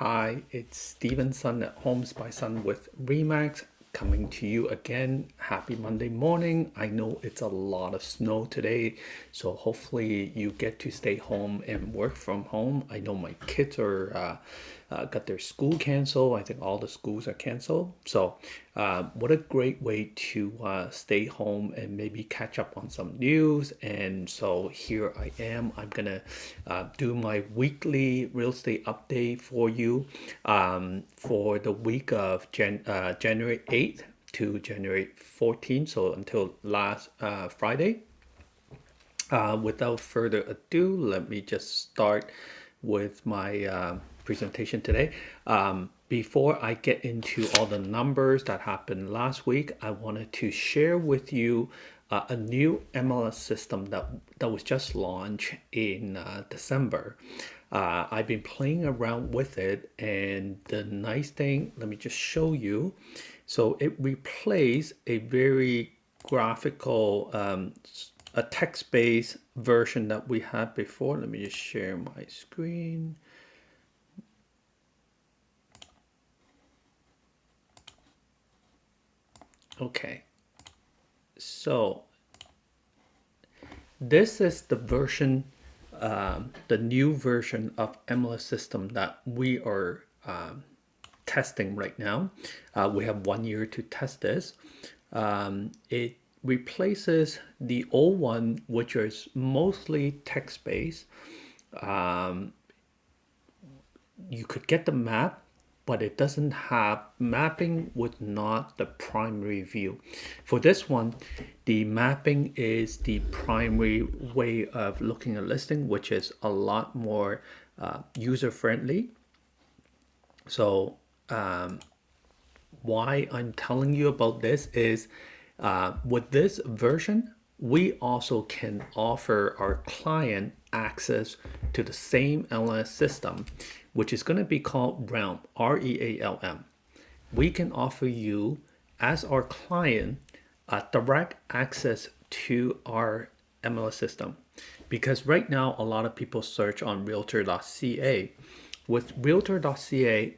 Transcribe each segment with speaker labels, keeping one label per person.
Speaker 1: Hi, it's Stevenson at Homes by Sun with Remax coming to you again. Happy Monday morning. I know it's a lot of snow today, so hopefully you get to stay home and work from home. I know my kids are got their school canceled. I think all the schools are canceled. So what a great way to stay home and maybe catch up on some news. And so here I am. I'm gonna do my weekly real estate update for you for the week of January 8th to January 14th, so until last Friday. Without further ado, let me just start with my presentation today. Before I get into all the numbers that happened last week, I wanted to share with you a new MLS system that was just launched in December. I've been playing around with it, and the nice thing, let me just show you. So it replaced a very graphical, a text-based version that we had before. Let me just share my screen. Okay, so this is the version, the new version of MLS system that we are testing right now. We have 1 year to test this. It replaces the old one, which is mostly text-based. You could get the map, but it doesn't have mapping with not the primary view. For this one, the mapping is the primary way of looking at listing, which is a lot more user-friendly. So why I'm telling you about this is with this version, we also can offer our client access to the same LS system, which is going to be called Realm, REALM. We can offer you, as our client, direct access to our MLS system. Because right now, a lot of people search on realtor.ca. With realtor.ca,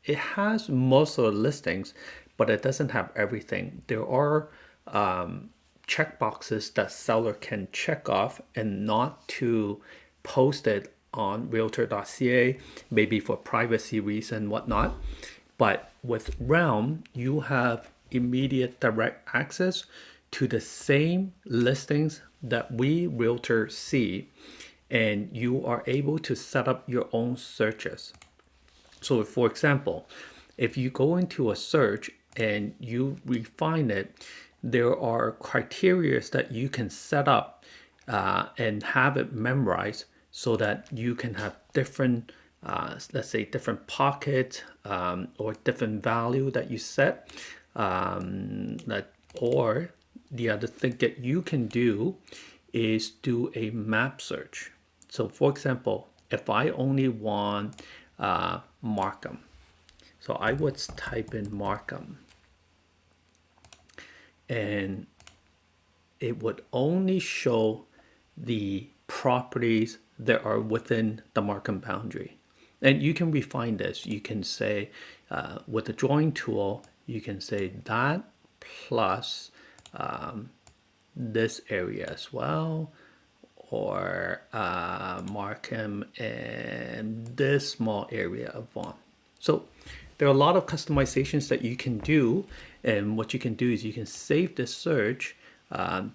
Speaker 1: it has most of the listings, but it doesn't have everything. There are check boxes that seller can check off and not to post it on realtor.ca, maybe for privacy reason, whatnot. But with Realm, you have immediate direct access to the same listings that we realtors see, and you are able to set up your own searches. So for example, if you go into a search and you refine it, there are criteria that you can set up and have it memorized so that you can have different, let's say different pockets or different value that you set. Or the other thing that you can do is do a map search. So for example, if I only want Markham, so I would type in Markham, and it would only show the properties that are within the Markham boundary. And you can refine this. You can say with the drawing tool, you can say that plus this area as well, or Markham and this small area of Vaughan. So there are a lot of customizations that you can do, and what you can do is you can save this search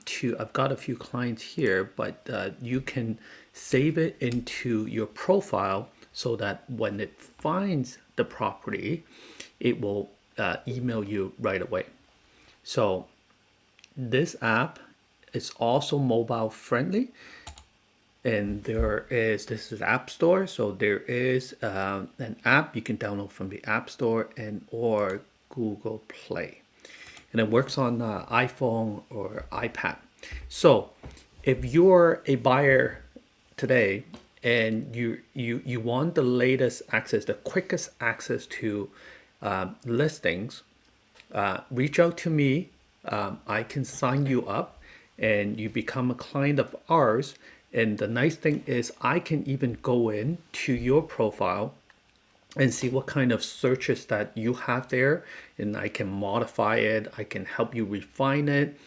Speaker 1: to, I've got a few clients here, but you can save it into your profile so that when it finds the property, it will email you right away. So this app is also mobile friendly, and this is App Store, so there is an app you can download from the App Store and or Google Play, and it works on iPhone or iPad. So if you're a buyer today and you want the latest access, the quickest access to listings, reach out to me. I can sign you up and you become a client of ours. And the nice thing is I can even go in to your profile and see what kind of searches that you have there, and I can modify it, I can help you refine it.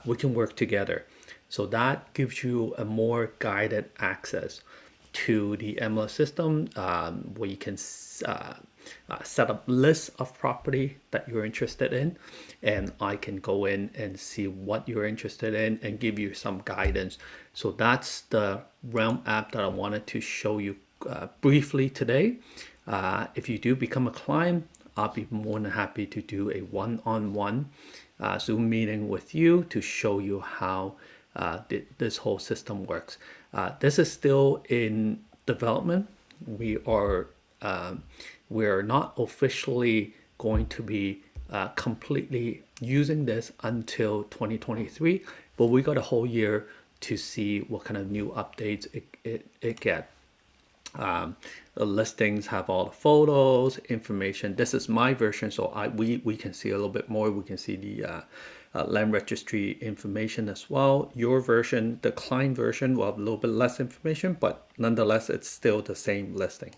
Speaker 1: We can work together. So that gives you a more guided access to the MLS system, where you can set up lists of property that you're interested in, and I can go in and see what you're interested in and give you some guidance. So that's the Realm app that I wanted to show you briefly today. If you do become a client, I'll be more than happy to do a one-on-one Zoom meeting with you to show you how this whole system works. This is still in development. We're not officially going to be completely using this until 2023, but we got a whole year to see what kind of new updates it get. The listings have all the photos, information. This is my version, so we can see a little bit more. We can see the land registry information as well. Your version, the client version, will have a little bit less information, but nonetheless, it's still the same listing.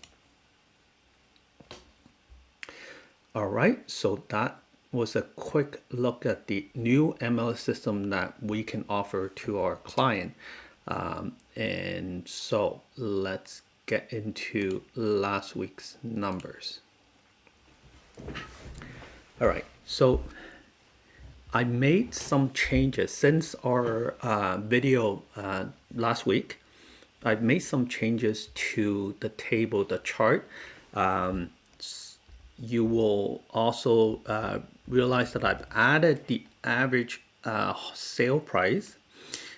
Speaker 1: All right, so that was a quick look at the new MLS system that we can offer to our client. And so let's get into last week's numbers. All right, so I made some changes since our video last week. I've made some changes to the table, the chart. You will also realize that I've added the average sale price.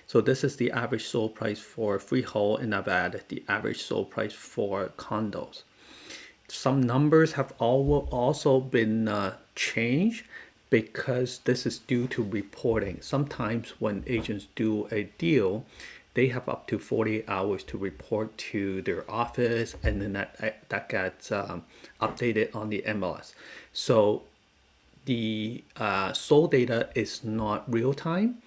Speaker 1: So this is the average sold price for freehold, and I've added the average sold price for condos. Some numbers have also been changed because this is due to reporting. Sometimes when agents do a deal, they have up to 48 hours to report to their office, and then that gets updated on the MLS. So the sold data is not real time.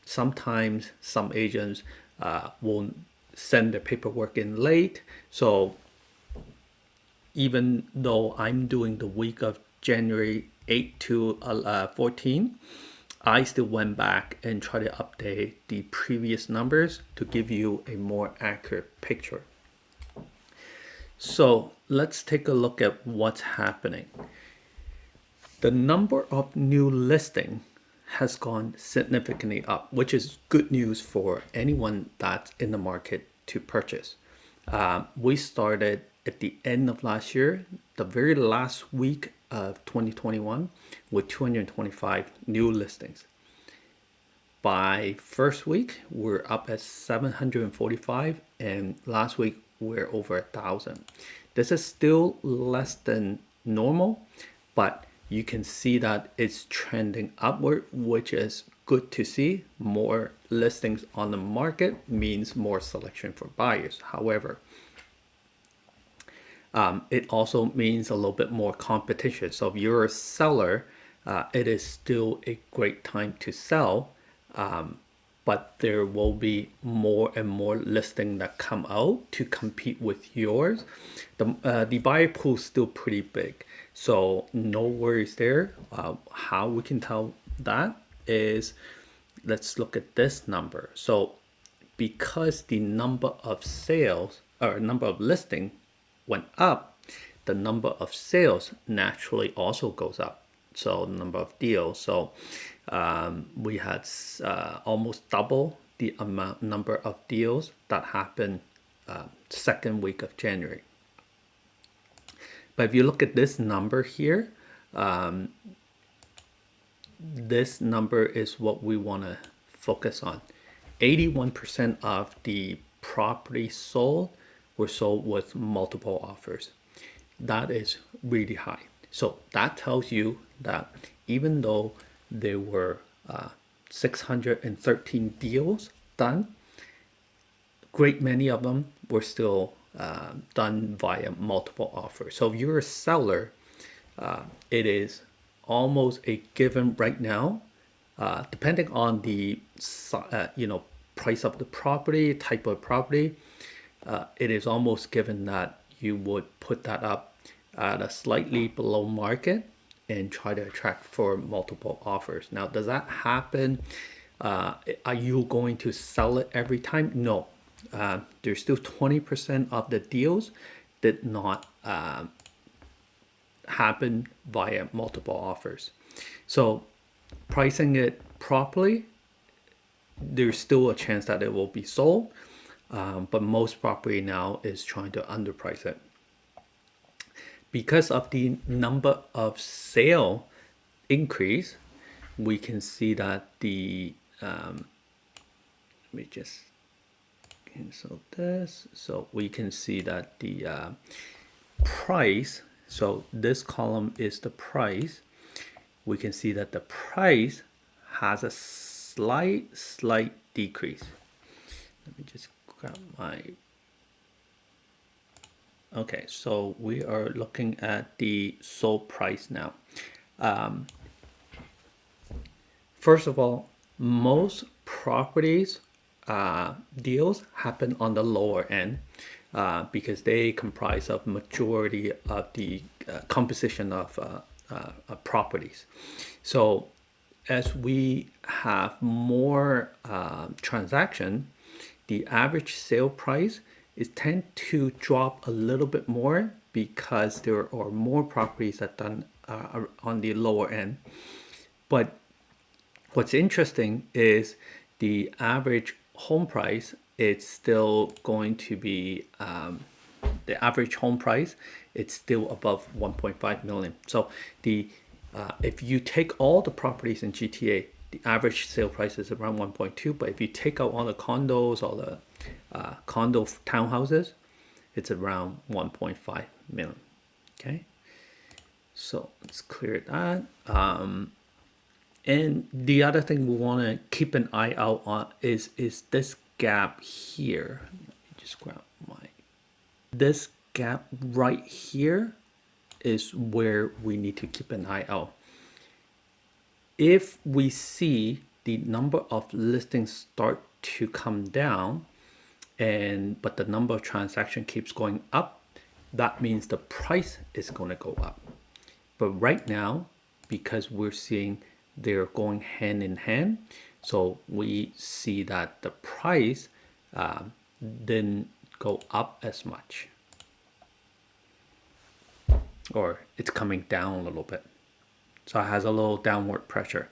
Speaker 1: Sometimes some agents will send their paperwork in late. So even though I'm doing the week of January 8 to 14, I still went back and tried to update the previous numbers to give you a more accurate picture. So let's take a look at what's happening. The number of new listings has gone significantly up, which is good news for anyone that's in the market to purchase. We started at the end of last year, the very last week of 2021, with 225 new listings. By first week, we're up at 745, and last week we're over 1,000. This is still less than normal, but you can see that it's trending upward, which is good to see. More listings on the market means more selection for buyers. However, it also means a little bit more competition. So if you're a seller, it is still a great time to sell, but there will be more and more listings that come out to compete with yours. The buyer pool is still pretty big, so no worries there. How we can tell that is, let's look at this number. So because the number of sales or number of listings went up, the number of sales naturally also goes up. So the number of deals. So we had almost double the number of deals that happened second week of January. But if you look at this number here, this number is what we want to focus on. 81% of the property sold were sold with multiple offers. That is really high. So that tells you that even though there were 613 deals done, great many of them were still done via multiple offers. So if you're a seller, it is almost a given right now, depending on the price of the property, type of property. It is almost given that you would put that up at a slightly below market and try to attract for multiple offers. Now, does that happen? Are you going to sell it every time? No. There's still 20% of the deals did not happen via multiple offers. So pricing it properly, there's still a chance that it will be sold, but most property now is trying to underprice it. Because of the number of sale increase, we can see that the let me just cancel this. So we can see that the price, so this column is the price. We can see that the price has a slight decrease. Let me just grab my, okay, so we are looking at the sold price now. First of all, most properties deals happen on the lower end because they comprise of majority of the composition of properties. So as we have more transaction, the average sale price is tend to drop a little bit more because there are more properties that are on the lower end. But what's interesting is the average home price, it's still going to be the average home price, it's still above 1.5 million. So the if you take all the properties in GTA, the average sale price is around 1.2, but if you take out all the condos, all the condo townhouses, it's around 1.5 million. Okay, so let's clear that. And the other thing we want to keep an eye out on is this gap here. Let me just grab this gap right here is where we need to keep an eye out. If we see the number of listings start to come down, but the number of transactions keeps going up, that means the price is going to go up. But right now, because we're seeing they're going hand in hand, so we see that the price didn't go up as much, or it's coming down a little bit. So it has a little downward pressure.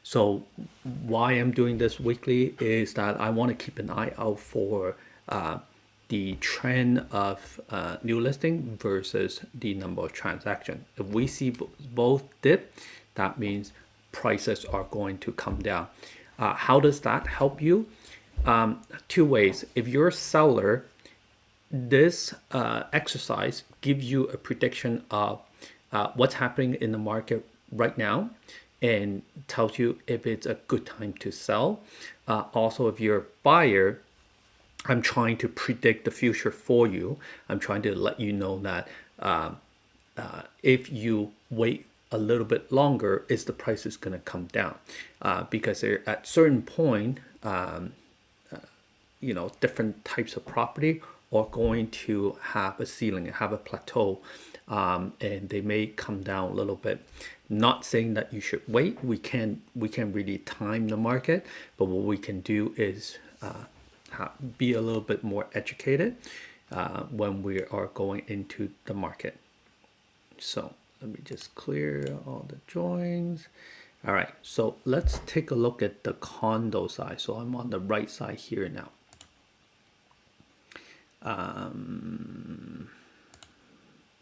Speaker 1: So why I'm doing this weekly is that I want to keep an eye out for the trend of new listing versus the number of transactions. If we see both dip, that means prices are going to come down. How does that help you? Two ways. If you're a seller, this exercise gives you a prediction of what's happening in the market right now and tells you if it's a good time to sell. Also, if you're a buyer, I'm trying to predict the future for you. I'm trying to let you know that if you wait a little bit longer, is the price is going to come down because at certain point, different types of property are going to have a ceiling, have a plateau, and they may come down a little bit. Not saying that you should wait. We can really time the market, but what we can do is be a little bit more educated when we are going into the market. So let me just clear all the joins. All right, so let's take a look at the condo side. So I'm on the right side here now.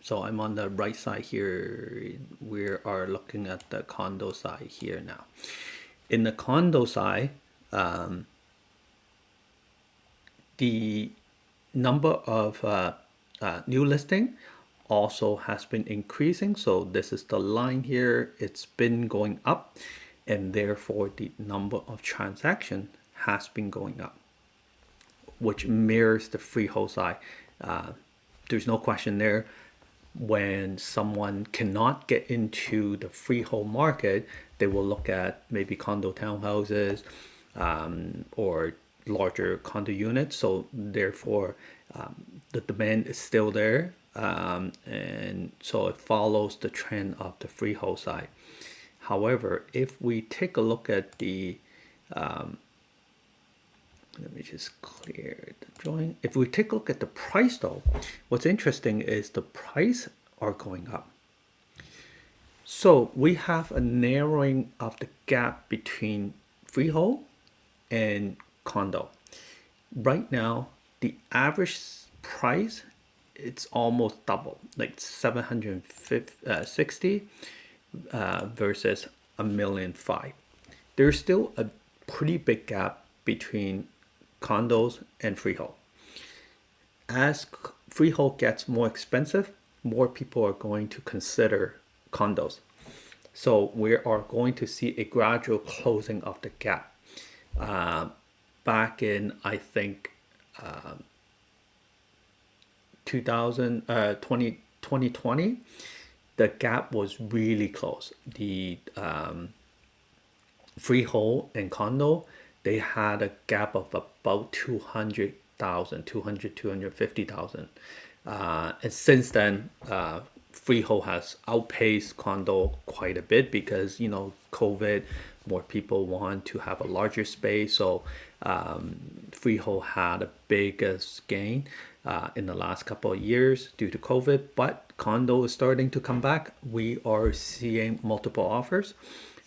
Speaker 1: So I'm on the right side here. We are looking at the condo side here now. In the condo side, the number of new listing also has been increasing. So this is the line here. It's been going up, and therefore the number of transactions has been going up, which mirrors the freehold side. There's no question there. When someone cannot get into the freehold market, they will look at maybe condo townhouses or larger condo units. So therefore, the demand is still there. and so it follows the trend of the freehold side. However, if we take a look at the let me just clear the drawing. If we take a look at the price though, what's interesting is the price are going up. So we have a narrowing of the gap between freehold and condo. Right now, the average price, it's almost double, like 760 versus $1,500,000. There's still a pretty big gap between condos and freehold. As freehold gets more expensive, more people are going to consider condos. So we are going to see a gradual closing of the gap. Back in, I think, 2020, the gap was really close. The freehold and condo, they had a gap of about 250,000. And since then, freehold has outpaced condo quite a bit because, COVID, more people want to have a larger space. So freehold had the biggest gain in the last couple of years due to COVID, but condo is starting to come back. We are seeing multiple offers,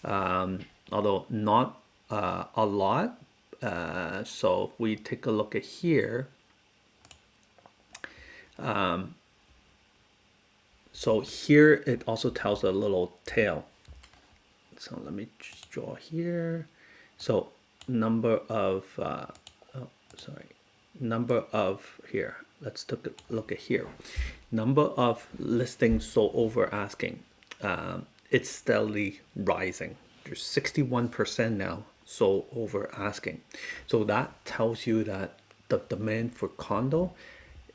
Speaker 1: although not a lot. So if we take a look at here, so here it also tells a little tail. So let me just draw here. So number of here. Let's take a look at here. Number of listings sold over asking. It's steadily rising. There's 61% now sold over asking. So that tells you that the demand for condo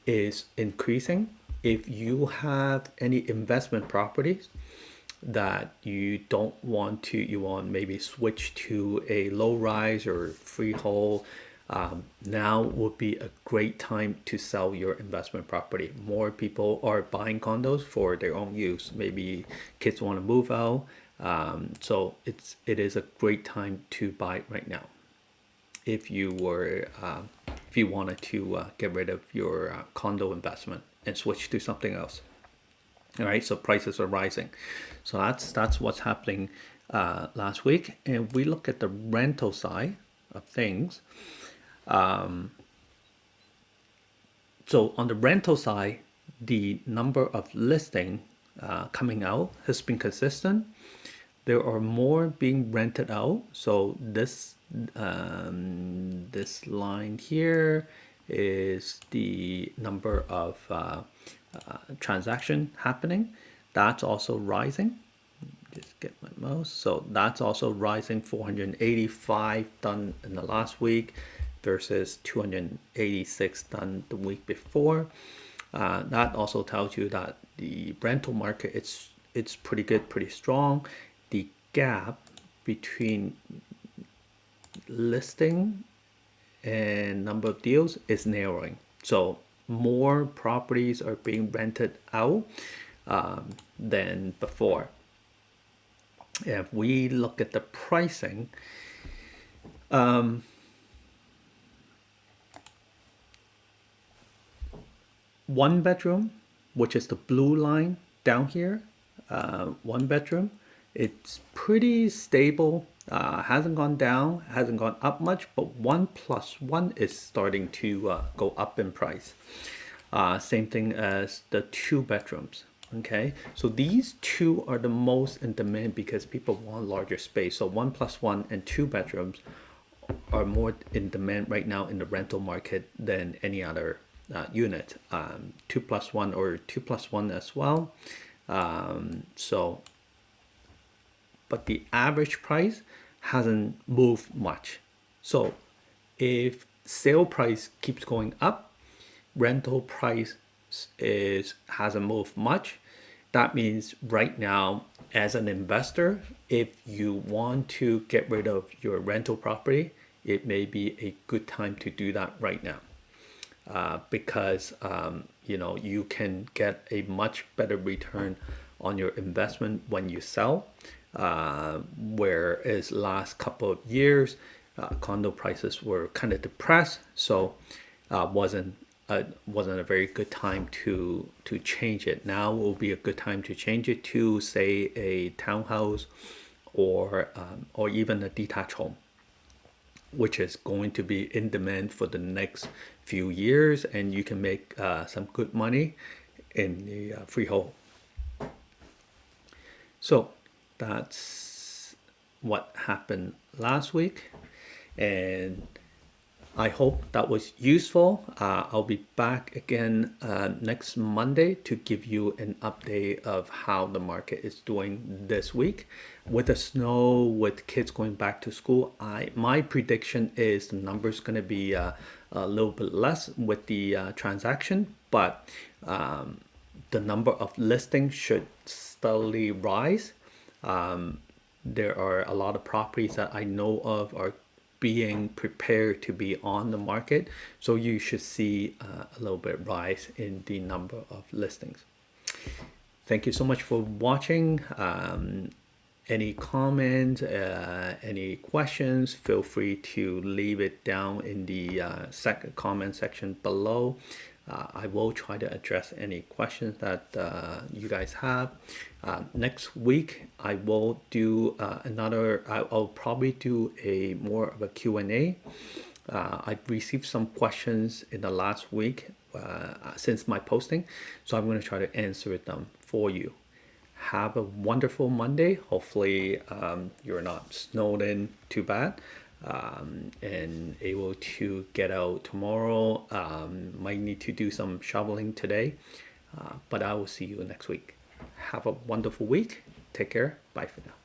Speaker 1: is increasing. If you have any investment properties that you don't want to, you want maybe switch to a low rise or freehold, now would be a great time to sell your investment property. More people are buying condos for their own use. Maybe kids want to move out. So it is a great time to buy right now. If you wanted to get rid of your condo investment and switch to something else. All right, so prices are rising. So that's what's happening last week. And we look at the rental side of things. So on the rental side, the number of listing coming out has been consistent. There are more being rented out. So this line here is the number of transaction happening. That's also rising. Just get my mouse. So that's also rising. 485 done in the last week versus 286 done the week before. That also tells you that the rental market, it's pretty good, pretty strong. The gap between listing and number of deals is narrowing. So more properties are being rented out than before. If we look at the pricing, one bedroom, which is the blue line down here, one bedroom, it's pretty stable. Hasn't gone down, hasn't gone up much, but 1+1 is starting to go up in price. Same thing as the 2 bedrooms. Okay, so these two are the most in demand because people want larger space. So 1+1 and 2 bedrooms are more in demand right now in the rental market than any other unit. 2+1 or 2+1 as well. But the average price hasn't moved much. So if sale price keeps going up, rental price hasn't moved much. That means right now, as an investor, if you want to get rid of your rental property, it may be a good time to do that right now. because you can get a much better return on your investment when you sell. Whereas last couple of years, condo prices were kind of depressed, so wasn't a very good time to change it. Now will be a good time to change it to, say, a townhouse or even a detached home, which is going to be in demand for the next few years, and you can make some good money in the freehold. So that's what happened last week, and I hope that was useful. I'll be back again next Monday to give you an update of how the market is doing this week. With the snow, with kids going back to school, my prediction is the number's going to be a little bit less with the transaction, but the number of listings should steadily rise. There are a lot of properties that I know of are being prepared to be on the market, so you should see a little bit rise in the number of listings. Thank you so much for watching. Any comments, any questions, feel free to leave it down in the comment section below. I will try to address any questions that you guys have. Next week, I will do I'll probably do a more of a Q&A. I've received some questions in the last week since my posting, so I'm going to try to answer them for you. Have a wonderful Monday. Hopefully you're not snowed in too bad and able to get out tomorrow. Might need to do some shoveling today, but I will see you next week. Have a wonderful week. Take care. Bye for now.